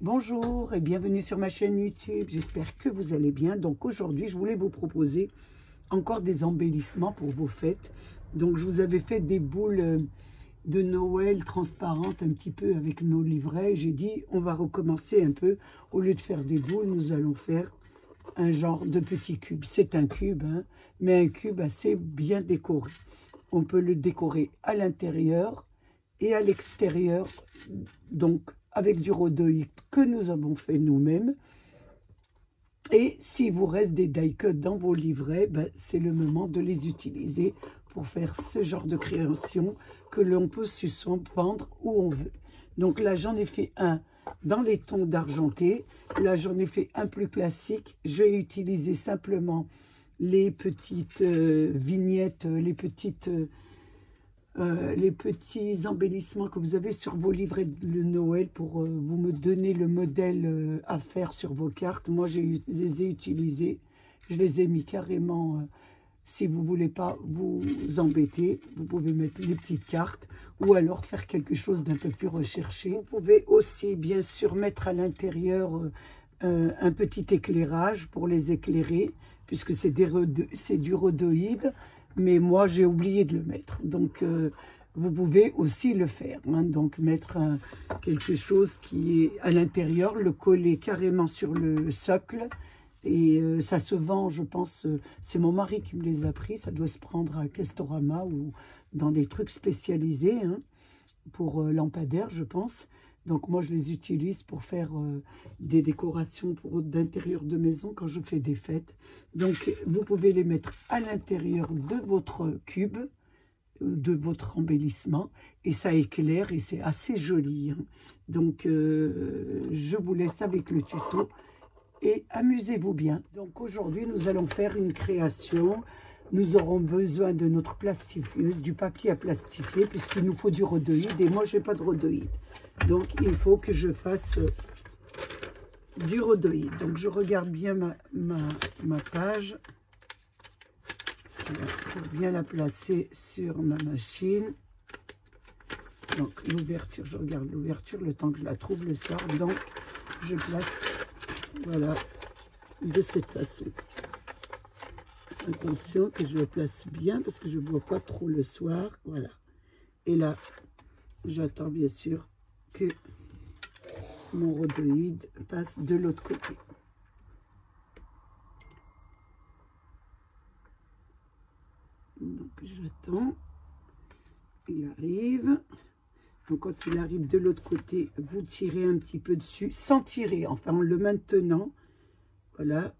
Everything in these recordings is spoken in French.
Bonjour et bienvenue sur ma chaîne YouTube, j'espère que vous allez bien. Donc aujourd'hui, je voulais vous proposer encore des embellissements pour vos fêtes. Donc je vous avais fait des boules de Noël transparentes un petit peu avec nos livrets. J'ai dit, on va recommencer un peu. Au lieu de faire des boules, nous allons faire un genre de petit cube. C'est un cube, hein, mais un cube assez bien décoré. On peut le décorer à l'intérieur et à l'extérieur, donc avec du rhodoïde que nous avons fait nous-mêmes. Et s'il vous reste des die-cut dans vos livrets, ben, c'est le moment de les utiliser pour faire ce genre de création que l'on peut suspendre où on veut. Donc là, j'en ai fait un dans les tons d'argenté. Là, j'en ai fait un plus classique. J'ai utilisé simplement les petites vignettes, les petits embellissements que vous avez sur vos livrets de Noël pour vous me donner le modèle à faire sur vos cartes. Moi, les ai utilisés. Je les ai mis carrément. Si vous ne voulez pas vous embêter, vous pouvez mettre les petites cartes ou alors faire quelque chose d'un peu plus recherché. Vous pouvez aussi, bien sûr, mettre à l'intérieur un petit éclairage pour les éclairer, puisque c'est du rhodoïde. Mais moi, j'ai oublié de le mettre. Donc, vous pouvez aussi le faire. Hein. Donc, mettre quelque chose qui est à l'intérieur, le coller carrément sur le socle. Et ça se vend, je pense, c'est mon mari qui me les a pris. Ça doit se prendre à Castorama ou dans des trucs spécialisés, hein, pour lampadaires, je pense. Donc, moi, je les utilise pour faire des décorations d'intérieur de maison quand je fais des fêtes. Donc, vous pouvez les mettre à l'intérieur de votre cube, de votre embellissement, et ça éclaire et c'est assez joli. Hein. Donc, je vous laisse avec le tuto et amusez-vous bien. Donc, aujourd'hui, nous allons faire une création. Nous aurons besoin de notre plastifieuse, du papier à plastifier, puisqu'il nous faut du rhodoïde. Et moi, je n'ai pas de rhodoïde. Donc, il faut que je fasse du rhodoïde. Donc, je regarde bien ma page. Voilà, pour bien la placer sur ma machine. Donc, l'ouverture, je regarde l'ouverture le temps que je la trouve le soir. Donc, je place, voilà, de cette façon. Attention que je le place bien parce que je ne vois pas trop le soir. Voilà. Et là, j'attends bien sûr que mon rhodoïde passe de l'autre côté. Donc j'attends. Il arrive. Donc quand il arrive de l'autre côté, vous tirez un petit peu dessus, sans tirer, enfin en le maintenant. Voilà,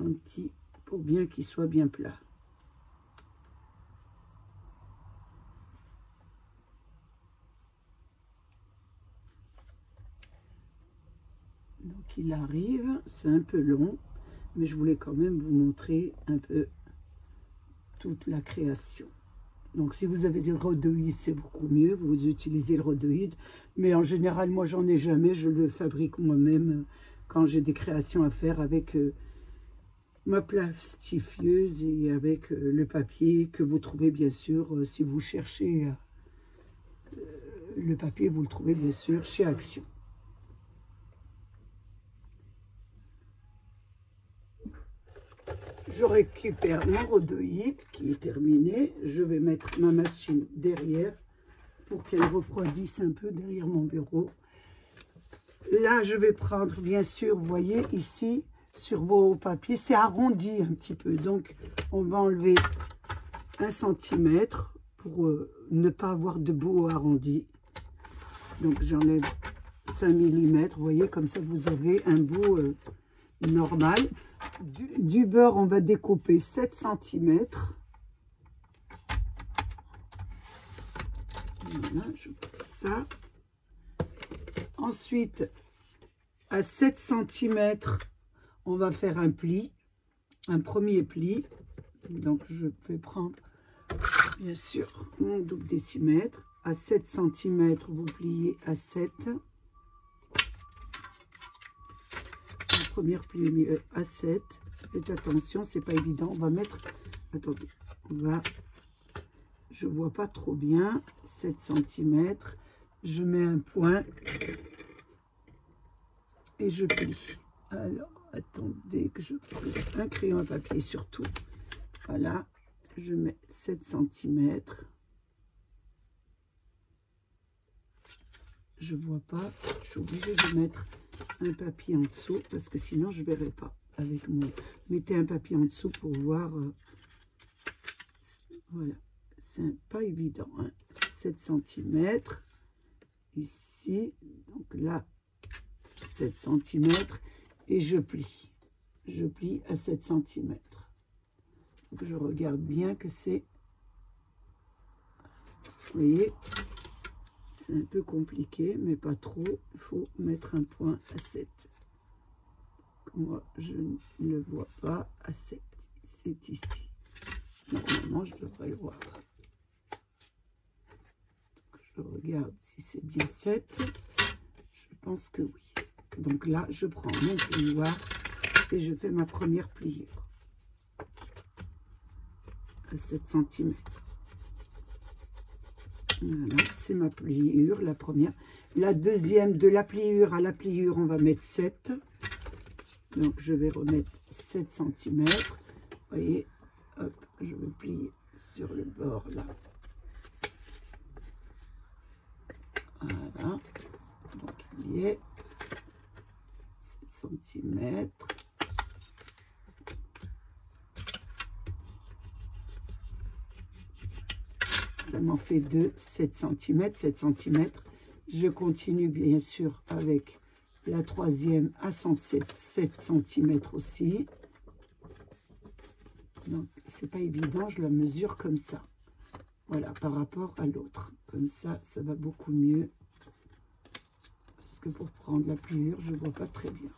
un petit, pour bien qu'il soit bien plat. Donc il arrive, c'est un peu long, mais je voulais quand même vous montrer un peu toute la création. Donc si vous avez du rhodoïde, c'est beaucoup mieux, vous utilisez le rhodoïde, mais en général, moi j'en ai jamais, je le fabrique moi-même quand j'ai des créations à faire avec ma plastifieuse et avec le papier que vous trouvez bien sûr, si vous cherchez le papier, vous le trouvez bien sûr chez Action. Je récupère mon rhodoïde qui est terminé. Je vais mettre ma machine derrière pour qu'elle refroidisse un peu derrière mon bureau. Là, je vais prendre, bien sûr, vous voyez ici, sur vos papiers, c'est arrondi un petit peu. Donc, on va enlever 1 cm pour ne pas avoir de bout arrondi. Donc, j'enlève 5 mm. Vous voyez, comme ça, vous avez un bout normal. Du beurre, on va découper 7 cm. Voilà, je pose ça. Ensuite, à 7 cm, on va faire un pli, un premier pli. Donc, je vais prendre, bien sûr, mon double décimètre. À 7 cm, vous pliez à 7. Première pli à 7. Faites attention, c'est pas évident. On va mettre, attendez, je vois pas trop bien, 7 cm. Je mets un point. et je plie. Alors, attendez que je plie un crayon à papier surtout. Voilà, je mets 7 cm. Je vois pas, je suis obligée de mettre un papier en dessous parce que sinon je verrai pas avec mon. Mettez un papier en dessous pour voir. Voilà, c'est pas évident. Hein. 7 cm ici, donc là 7 cm et je plie. Je plie à 7 cm. Donc je regarde bien que c'est. Vous voyez, c'est un peu compliqué, mais pas trop. Il faut mettre un point à 7. Moi, je ne le vois pas à 7. C'est ici. Normalement, je devrais le voir. Donc, je regarde si c'est bien 7. Je pense que oui. Donc là, je prends mon plioir et je fais ma première pliure à 7 cm. Voilà, c'est ma pliure, la première. La deuxième, de la pliure à la pliure, on va mettre 7. Donc, je vais remettre 7 cm. Vous voyez, hop, je vais plier sur le bord, là. Voilà. Donc, il y est 7 cm. Ça m'en fait 2, 7 cm, 7 cm. Je continue bien sûr avec la troisième à 7 cm aussi. Donc, c'est pas évident, je la mesure comme ça. Voilà, par rapport à l'autre. Comme ça, ça va beaucoup mieux. Parce que pour prendre la pliure, je ne vois pas très bien.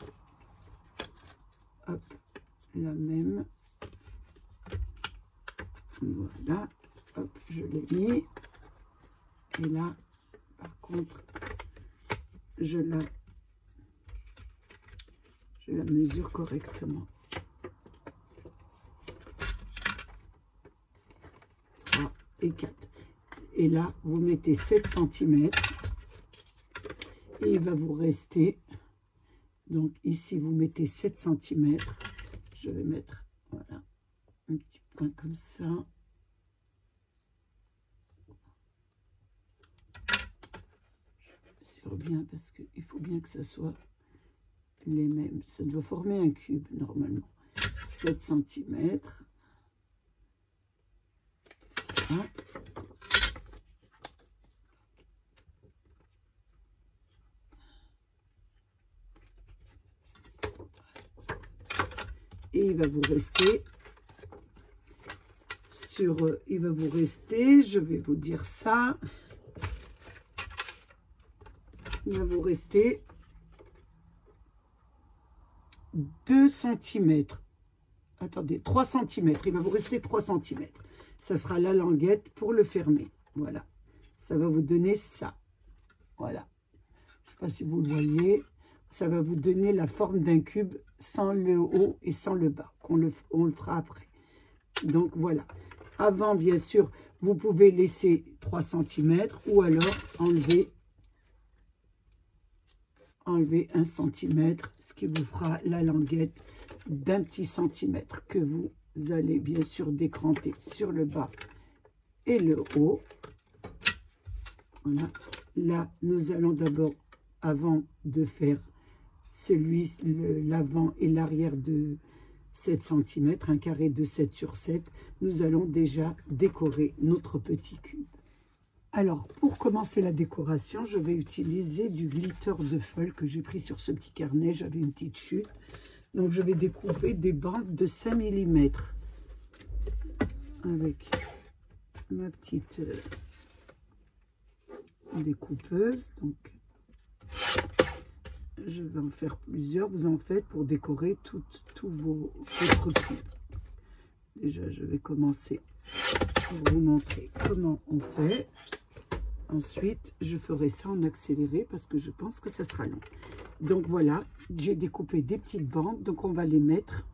Hop, la même. Voilà. Hop, je l'ai mis. Et là, par contre, je la mesure correctement. 3 et 4. Et là, vous mettez 7 cm. Et il va vous rester, donc ici, vous mettez 7 cm. Je vais mettre, voilà, un petit point comme ça. Je mesure bien parce qu'il faut bien que ça soit les mêmes. Ça doit former un cube, normalement. 7 cm. Voilà. Et il va vous rester sur, il va vous rester, je vais vous dire ça, il va vous rester 2 cm. Attendez, 3 cm. Il va vous rester 3 cm. Ça sera la languette pour le fermer. Voilà. Ça va vous donner ça. Voilà. Je ne sais pas si vous le voyez. Ça va vous donner la forme d'un cube sans le haut et sans le bas. On le fera après. Donc, voilà. Avant, bien sûr, vous pouvez laisser 3 cm ou alors enlever 1 cm, ce qui vous fera la languette d'un petit centimètre que vous allez bien sûr décranter sur le bas et le haut. Voilà. Là, nous allons d'abord, avant de faire l'avant et l'arrière de 7 cm, un carré de 7 sur 7, nous allons déjà décorer notre petit cube. Alors, pour commencer la décoration, je vais utiliser du glitter de feuille que j'ai pris sur ce petit carnet. J'avais une petite chute. Donc, je vais découper des bandes de 5 mm avec ma petite découpeuse. Donc, je vais en faire plusieurs. Vous en faites pour décorer tous votre cube. Déjà, je vais commencer pour vous montrer comment on fait. Ensuite, je ferai ça en accéléré parce que je pense que ça sera long. Donc voilà, j'ai découpé des petites bandes. Donc on va les mettre,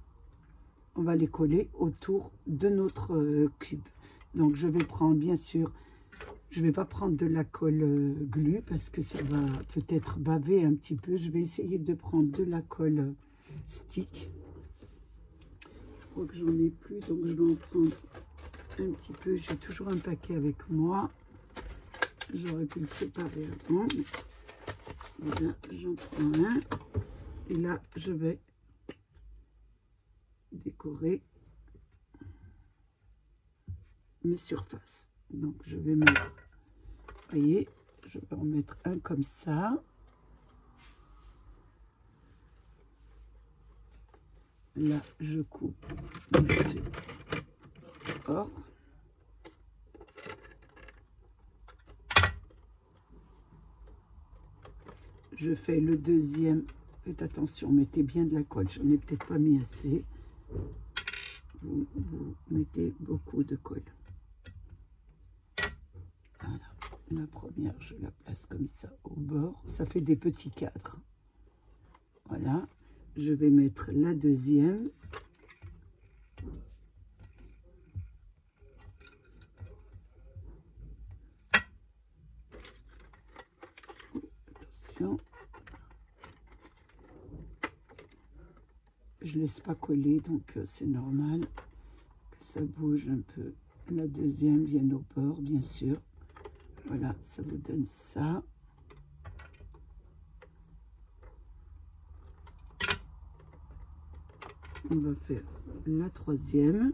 on va les coller autour de notre cube. Donc je vais prendre bien sûr Je ne vais pas prendre de la colle glu parce que ça va peut-être baver un petit peu. Je vais essayer de prendre de la colle stick. Je crois que j'en ai plus, donc je vais en prendre un petit peu. J'ai toujours un paquet avec moi. J'aurais pu le préparer avant. Voilà, j'en prends un. Et là, je vais décorer mes surfaces. Donc, je vais mettre, vous voyez, je vais en mettre un comme ça. Là, je coupe dessus. Or. Je fais le deuxième. Faites attention, mettez bien de la colle. J'en ai peut-être pas mis assez. Vous mettez beaucoup de colle. Voilà. La première, je la place comme ça au bord. Ça fait des petits cadres. Voilà. Je vais mettre la deuxième. Attention. Je laisse pas coller, donc c'est normal que ça bouge un peu. La deuxième vient au bord, bien sûr. Voilà, ça vous donne ça. On va faire la troisième.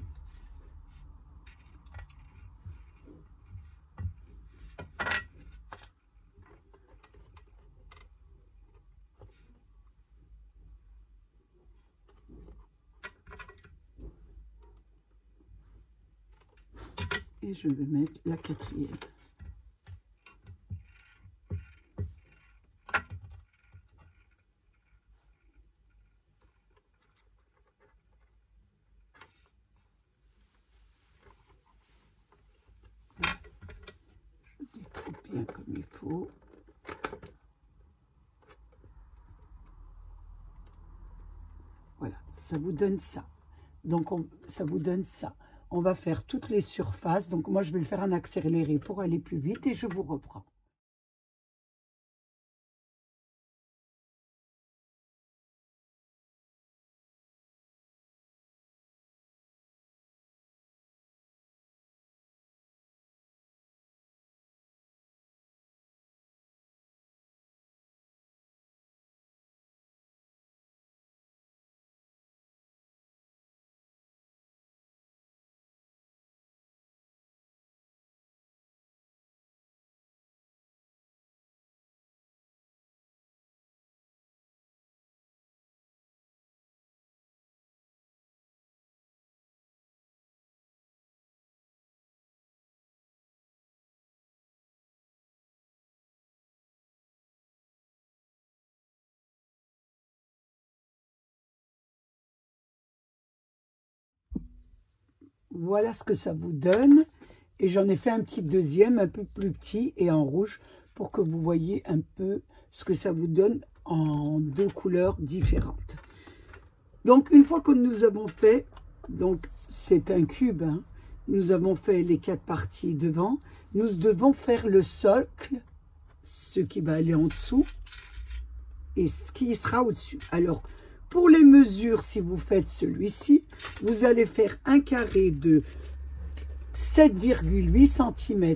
Et je vais mettre la quatrième. Je découpe bien comme il faut. Voilà, ça vous donne ça. Donc, ça vous donne ça. On va faire toutes les surfaces. Donc, moi, je vais le faire en accéléré pour aller plus vite et je vous reprends. Voilà ce que ça vous donne. Et j'en ai fait un petit deuxième, un peu plus petit et en rouge, pour que vous voyez un peu ce que ça vous donne en deux couleurs différentes. Donc, une fois que nous avons fait, donc c'est un cube, hein, nous avons fait les 4 parties devant, nous devons faire le socle, ce qui va aller en dessous, et ce qui sera au-dessus. Alors, pour les mesures, si vous faites celui-ci, vous allez faire un carré de 7,8 cm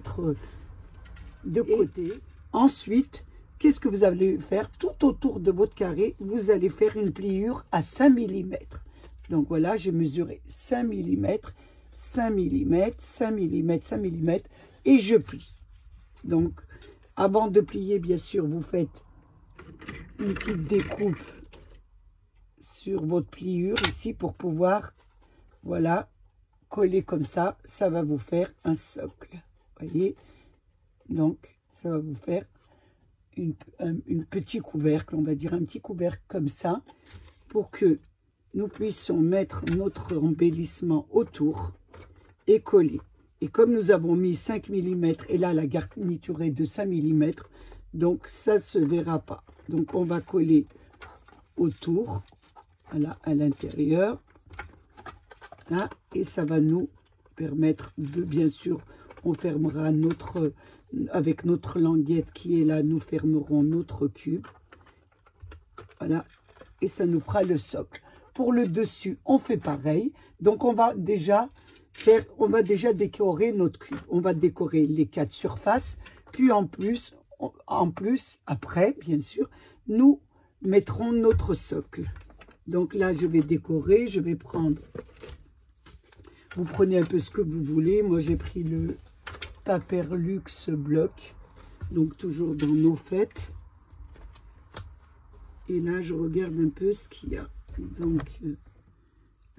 de côté. Ensuite, qu'est-ce que vous allez faire? Tout autour de votre carré, vous allez faire une pliure à 5 mm. Donc voilà, j'ai mesuré 5 mm, 5 mm, 5 mm, 5 mm, et je plie. Donc, avant de plier, bien sûr, vous faites une petite découpe sur votre pliure ici pour pouvoir, voilà, coller comme ça. Ça va vous faire un socle, voyez. Donc, ça va vous faire une petit couvercle, on va dire un petit couvercle comme ça, pour que nous puissions mettre notre embellissement autour et coller. Et comme nous avons mis 5 mm, et là la garniture est de 5 mm, donc ça ne se verra pas. Donc on va coller autour, voilà, à l'intérieur, là, et ça va nous permettre de, bien sûr, on fermera notre, avec notre languette qui est là, nous fermerons notre cube. Voilà, et ça nous fera le socle. Pour le dessus, on fait pareil. Donc, on va déjà décorer notre cube. On va décorer les 4 surfaces. Puis, en plus, après, bien sûr, nous mettrons notre socle. Donc là, je vais décorer. Je vais prendre... Vous prenez un peu ce que vous voulez. Moi, j'ai pris le Paperlux bloc. Donc, toujours dans nos fêtes. Et là, je regarde un peu ce qu'il y a. Donc,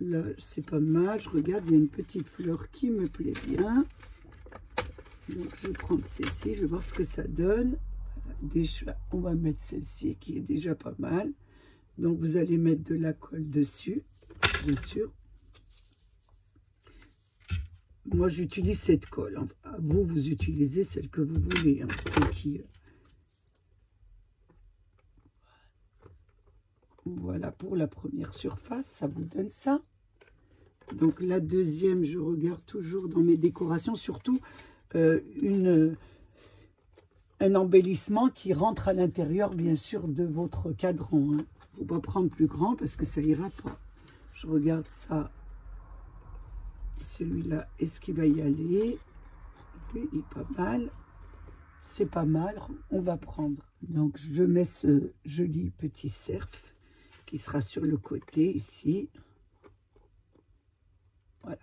là, c'est pas mal. Je regarde, il y a une petite fleur qui me plaît bien. Donc, je vais prendre celle-ci. Je vais voir ce que ça donne. Voilà, déjà, on va mettre celle-ci qui est déjà pas mal. Donc, vous allez mettre de la colle dessus, bien sûr. Moi, j'utilise cette colle. Hein. Vous, vous utilisez celle que vous voulez. Hein. Celle qui... Voilà pour la première surface, ça vous donne ça. Donc la deuxième, je regarde toujours dans mes décorations, surtout un embellissement qui rentre à l'intérieur, bien sûr, de votre cadran. Il ne faut pas prendre plus grand parce que ça ira pas. Je regarde ça, celui-là, est-ce qu'il va y aller? Oui, il est pas mal. C'est pas mal, on va prendre. Donc je mets ce joli petit cerf qui sera sur le côté ici. Voilà.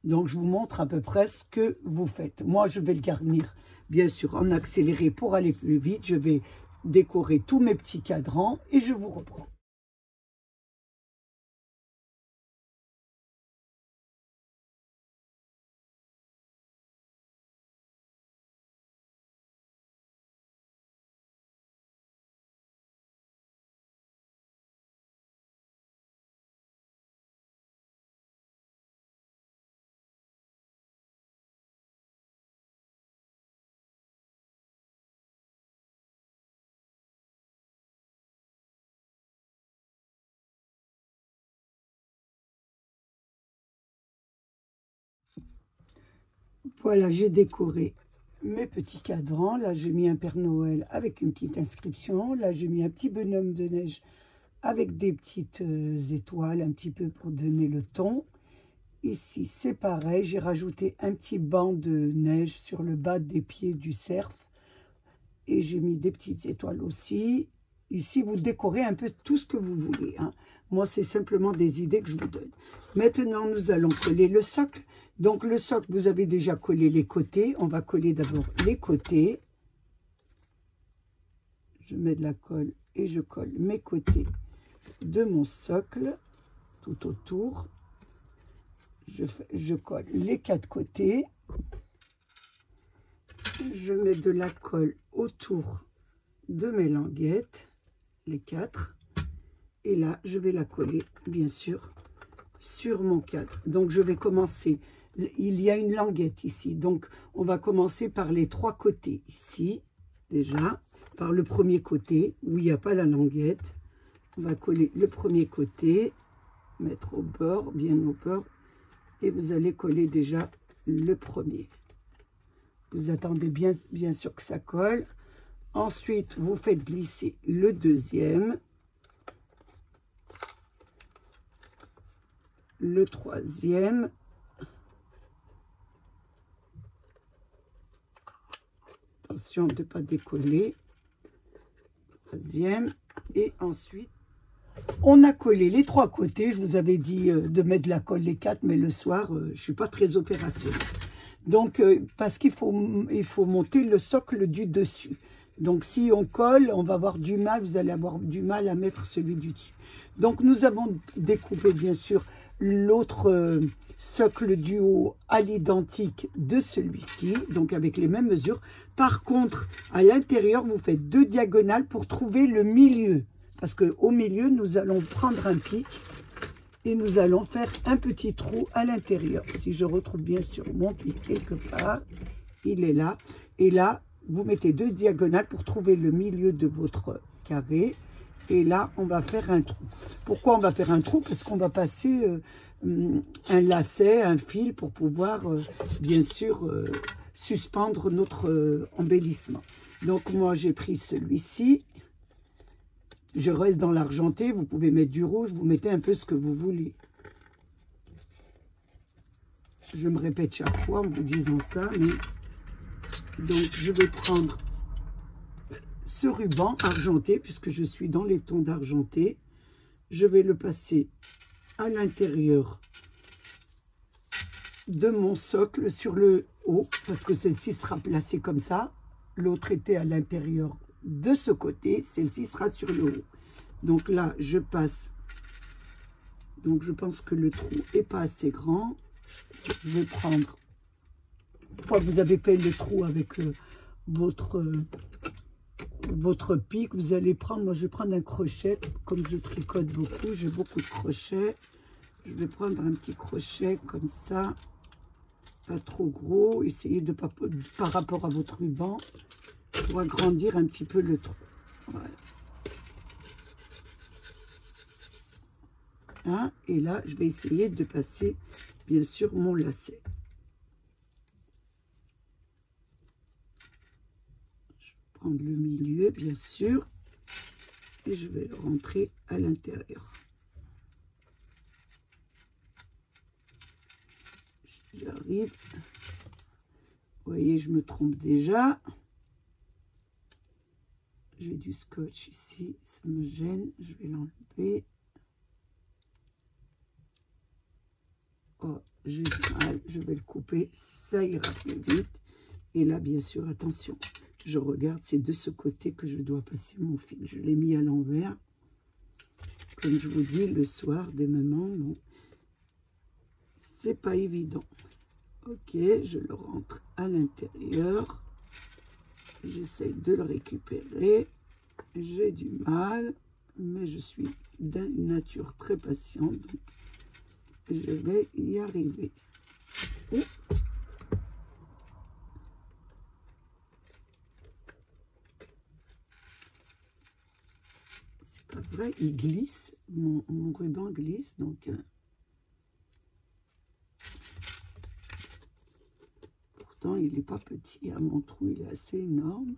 Donc, je vous montre à peu près ce que vous faites. Moi, je vais le garnir, bien sûr, en accéléré pour aller plus vite. Je vais décorer tous mes petits cadrans et je vous reprends. Voilà, j'ai décoré mes petits cadrans. Là, j'ai mis un Père Noël avec une petite inscription. Là, j'ai mis un petit bonhomme de neige avec des petites étoiles, un petit peu pour donner le ton. Ici, c'est pareil. J'ai rajouté un petit banc de neige sur le bas des pieds du cerf. Et j'ai mis des petites étoiles aussi. Ici, vous décorez un peu tout ce que vous voulez. Hein. Moi, c'est simplement des idées que je vous donne. Maintenant, nous allons coller le socle. Donc, le socle, vous avez déjà collé les côtés. On va coller d'abord les côtés. Je mets de la colle et je colle mes côtés de mon socle tout autour. Je colle les 4 côtés. Je mets de la colle autour de mes languettes, les 4. Et là, je vais la coller, bien sûr, sur mon cadre. Donc, je vais commencer. Il y a une languette ici. Donc, on va commencer par les 3 côtés. Ici, déjà, par le premier côté, où il n'y a pas la languette. On va coller le premier côté, mettre au bord, bien au bord. Et vous allez coller déjà le premier. Vous attendez bien sûr que ça colle. Ensuite, vous faites glisser le deuxième. Le troisième. Attention de ne pas décoller. Troisième. Et ensuite, on a collé les 3 côtés. Je vous avais dit de mettre de la colle les 4, mais le soir, je ne suis pas très opérationnelle. Donc, parce qu'il faut monter le socle du dessus. Donc, si on colle, on va avoir du mal, vous allez avoir du mal à mettre celui du dessus. Donc, nous avons découpé, bien sûr, l'autre socle du haut à l'identique de celui-ci, donc avec les mêmes mesures. Par contre, à l'intérieur, vous faites 2 diagonales pour trouver le milieu. Parce qu'au milieu, nous allons prendre un pic et nous allons faire un petit trou à l'intérieur. Si je retrouve bien sûr mon pic quelque part, il est là. Et là, vous mettez 2 diagonales pour trouver le milieu de votre carré. Et là, on va faire un trou. Pourquoi on va faire un trou? Parce qu'on va passer un lacet, un fil pour pouvoir, bien sûr, suspendre notre embellissement. Donc moi j'ai pris celui-ci. Je reste dans l'argenté, vous pouvez mettre du rouge, vous mettez un peu ce que vous voulez. Je me répète chaque fois en vous disant ça, mais donc je vais prendre ce ruban argenté, puisque je suis dans les tons d'argenté. Je vais le passer à l'intérieur de mon socle sur le haut, parce que celle-ci sera placée comme ça. L'autre était à l'intérieur de ce côté, celle-ci sera sur le haut. Donc là, je passe. Donc je pense que le trou n'est pas assez grand. Je vais prendre, une fois que vous avez fait le trou avec votre pic, vous allez prendre, moi je vais prendre un crochet, comme je tricote beaucoup, j'ai beaucoup de crochets. Je vais prendre un petit crochet comme ça, pas trop gros, essayez de pas, par rapport à votre ruban, pour agrandir un petit peu le trou. Voilà. Hein, et là, je vais essayer de passer, bien sûr, mon lacet. Je vais prendre le milieu, bien sûr, et je vais le rentrer à l'intérieur. J'arrive. Vous voyez, je me trompe déjà. J'ai du scotch ici, ça me gêne, je vais l'enlever. Oh, j'ai du mal, je vais le couper, ça ira plus vite. Et là, bien sûr, attention, je regarde, c'est de ce côté que je dois passer mon fil. Je l'ai mis à l'envers. Comme je vous dis, le soir, des moments, bon, c'est pas évident. Ok, je le rentre à l'intérieur. J'essaie de le récupérer. J'ai du mal, mais je suis d'une nature très patiente. Donc je vais y arriver. Oh. C'est pas vrai, il glisse. Mon ruban glisse, donc... pourtant, il n'est pas petit. Hein. Mon trou, il est assez énorme.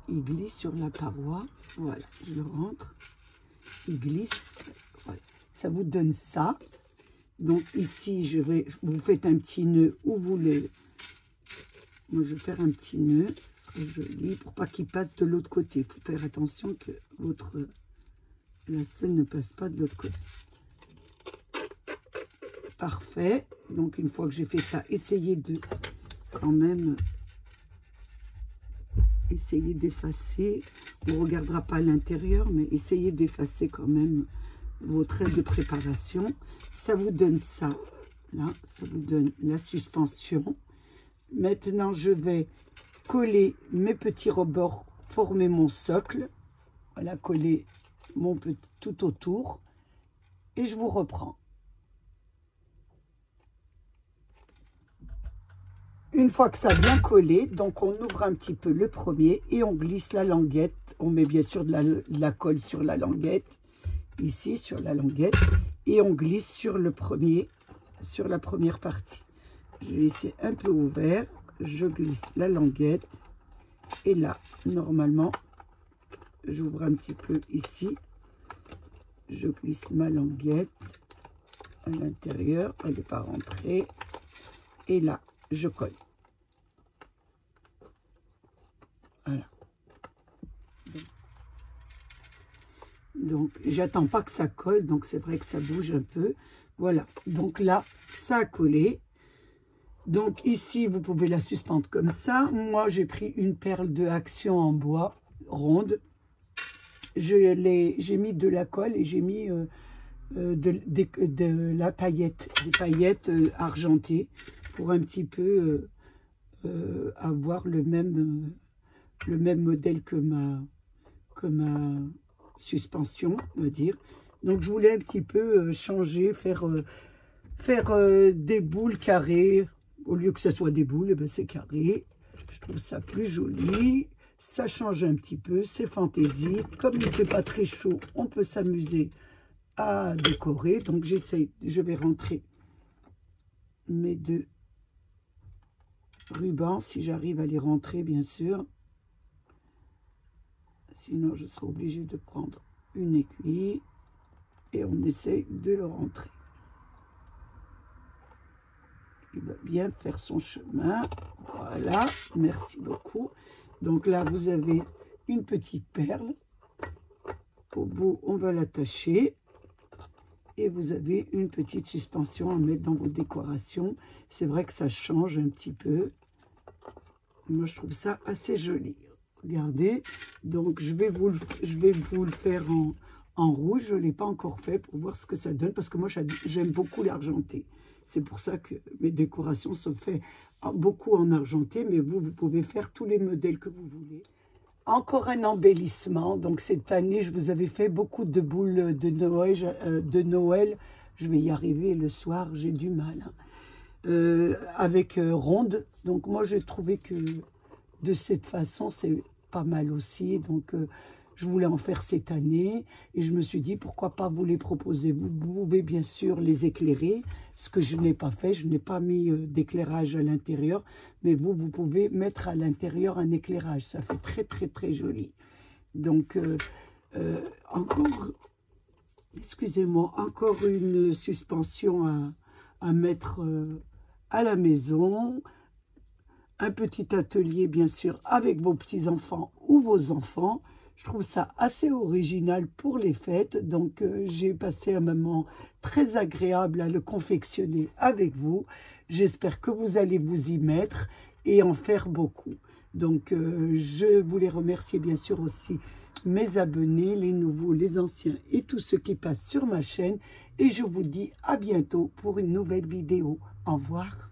Il glisse sur la paroi. Voilà, je le rentre. Il glisse. Voilà. Ça vous donne ça. Donc ici, vous faites un petit nœud où vous voulez. Moi, je vais faire un petit nœud. Ce serait joli pour pas qu'il passe de l'autre côté. Il faut faire attention que votre lacet ne passe pas de l'autre côté. Parfait. Donc, une fois que j'ai fait ça, essayez de quand même... essayez d'effacer, on ne regardera pas à l'intérieur, mais essayez d'effacer quand même vos traits de préparation. Ça vous donne ça, là, ça vous donne la suspension. Maintenant, je vais coller mes petits rebords, former mon socle. Voilà, coller mon petit tout autour. Et je vous reprends. Une fois que ça a bien collé, donc on ouvre un petit peu le premier et on glisse la languette. On met bien sûr de la colle sur la languette, ici sur la languette, et on glisse sur le premier, sur la première partie. Je vais laisser un peu ouvert, je glisse la languette, et là, normalement, j'ouvre un petit peu ici, je glisse ma languette à l'intérieur, elle n'est pas rentrée, et là, je colle. Voilà. Donc, j'attends pas que ça colle, donc c'est vrai que ça bouge un peu. Voilà, donc là, ça a collé. Donc ici, vous pouvez la suspendre comme ça. Moi, j'ai pris une perle de Action en bois ronde. J'ai mis de la colle et j'ai mis de la paillette, des paillettes argentées pour un petit peu avoir le même modèle que ma suspension, on va dire. Donc je voulais un petit peu changer, faire des boules carrées. Au lieu que ce soit des boules, eh ben c'est carré. Je trouve ça plus joli. Ça change un petit peu, c'est fantaisie. Comme il ne fait pas très chaud, on peut s'amuser à décorer. Donc je vais rentrer mes 2 rubans, si j'arrive à les rentrer, bien sûr. Sinon, je serai obligée de prendre une aiguille et on essaye de le rentrer. Il va bien faire son chemin. Voilà, merci beaucoup. Donc là, vous avez une petite perle. Au bout, on va l'attacher. Et vous avez une petite suspension à mettre dans vos décorations. C'est vrai que ça change un petit peu. Moi, je trouve ça assez joli. Regardez. Donc, je vais vous le faire en rouge. Je ne l'ai pas encore fait pour voir ce que ça donne. Parce que moi, j'aime beaucoup l'argenté. C'est pour ça que mes décorations sont faites beaucoup en argenté. Mais vous pouvez faire tous les modèles que vous voulez. Encore un embellissement. Donc, cette année, je vous avais fait beaucoup de boules de Noël. Je vais y arriver le soir, j'ai du mal. Hein. Avec ronde. Donc, moi, j'ai trouvé que de cette façon, c'est pas mal aussi. Donc, je voulais en faire cette année. Et je me suis dit, pourquoi pas vous les proposer. Vous pouvez bien sûr les éclairer. Ce que je n'ai pas fait, je n'ai pas mis d'éclairage à l'intérieur. Mais vous pouvez mettre à l'intérieur un éclairage. Ça fait très, très, très joli. Donc, encore, excusez-moi, encore une suspension à mettre à la maison. Un petit atelier, bien sûr, avec vos petits-enfants ou vos enfants. Je trouve ça assez original pour les fêtes. Donc, j'ai passé un moment très agréable à le confectionner avec vous. J'espère que vous allez vous y mettre et en faire beaucoup. Donc, je voulais remercier bien sûr aussi mes abonnés, les nouveaux, les anciens et tous ceux qui passent sur ma chaîne. Et je vous dis à bientôt pour une nouvelle vidéo. Au revoir.